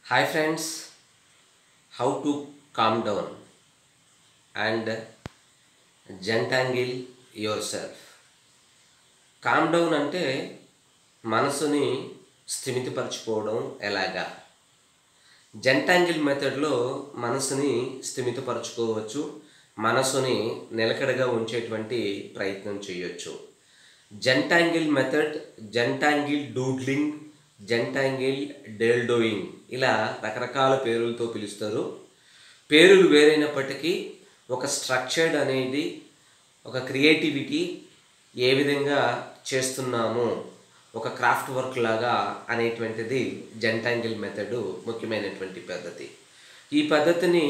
Hi friends, how to calm down and gentangle yourself. Calm down అంటే మనసుని స్థిమితపరచుకోవడం ఎలాగా. జెంటాంగిల్ మెథడ్లో మనసుని స్థిమితపరచుకోవచ్చు, మనసుని నిలకడగా ఉంచేటువంటి ప్రయత్నం చేయొచ్చు. జెంటాంగిల్ మెథడ్, జెంటాంగిల్ డూడ్లింగ్, జెంటాంగిల్ డేల్డోయింగ్ ఇలా రకరకాల పేరులతో పిలుస్తారు. పేరులు వేరైనప్పటికీ ఒక స్ట్రక్చర్డ్ అనేది, ఒక క్రియేటివిటీ ఏ విధంగా చేస్తున్నాము, ఒక క్రాఫ్ట్ వర్క్ లాగా అనేటువంటిది జెంటాంగిల్ మెథడ్ ముఖ్యమైనటువంటి పద్ధతి. ఈ పద్ధతిని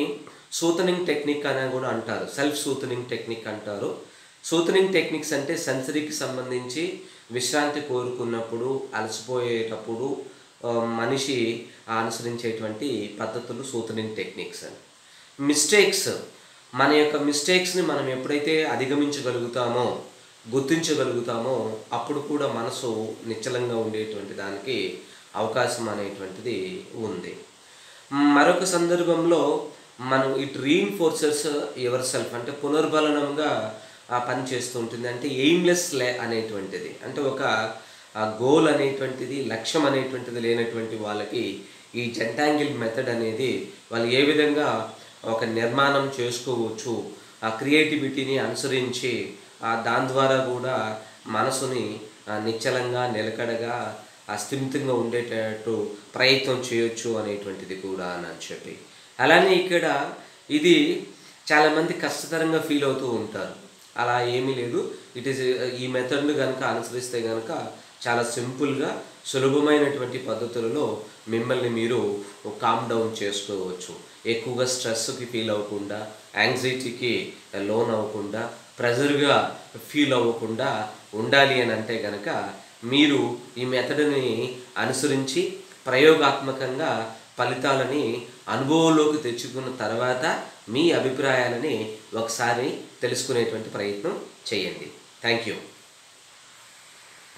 సూతనింగ్ టెక్నిక్ అని కూడా అంటారు, సెల్ఫ్ సూతనింగ్ టెక్నిక్ అంటారు. సూతనింగ్ టెక్నిక్స్ అంటే సెన్సరీకి సంబంధించి విశ్రాంతి కోరుకున్నప్పుడు, అలసిపోయేటప్పుడు మనిషి అనుసరించేటువంటి పద్ధతులు సూతనింగ్ టెక్నిక్స్ అని. మిస్టేక్స్, మన యొక్క మిస్టేక్స్ని మనం ఎప్పుడైతే అధిగమించగలుగుతామో, గుర్తించగలుగుతామో అప్పుడు కూడా మనసు నిశ్చలంగా ఉండేటువంటి దానికి అవకాశం అనేటువంటిది ఉంది. మరొక సందర్భంలో మనం ఇట్ రీఇన్ఫోర్సెస్ యువర్ సెల్ఫ్ అంటే పునర్బలనంగా పని చేస్తూ ఉంటుంది. అంటే ఎయిమ్లెస్ అనేటువంటిది, అంటే ఒక గోల్ అనేటువంటిది, లక్ష్యం అనేటువంటిది లేనటువంటి వాళ్ళకి ఈ జెంటాంగిల్ మెథడ్ అనేది వాళ్ళు ఏ విధంగా ఒక నిర్మాణం చేసుకోవచ్చు, ఆ క్రియేటివిటీని అనుసరించి దాని ద్వారా కూడా మనసుని నిశ్చలంగా, నిలకడగా, స్థిమితంగా ఉండేటట్టు ప్రయత్నం చేయొచ్చు అనేటువంటిది కూడా అని చెప్పి. అలానే ఇక్కడ ఇది చాలామంది కష్టతరంగా ఫీల్ అవుతూ ఉంటారు. అలా ఏమీ లేదు. ఈ మెథడ్ను కనుక అనుసరిస్తే కనుక చాలా సింపుల్గా, సులభమైనటువంటి పద్ధతులలో మిమ్మల్ని మీరు కామ్ డౌన్ చేసుకోవచ్చు. ఎక్కువగా స్ట్రెస్కి ఫీల్ అవ్వకుండా, యాంగ్జైటీకి లోన్ అవ్వకుండా, ప్రెజర్గా ఫీల్ అవ్వకుండా ఉండాలి అని అంటే కనుక మీరు ఈ మెథడ్ని అనుసరించి ప్రయోగాత్మకంగా ఫలితాలని అనుభవంలోకి తెచ్చుకున్న తర్వాత మీ అభిప్రాయాలని ఒకసారి తెలుసుకునేటువంటి ప్రయత్నం చేయండి. Thank you.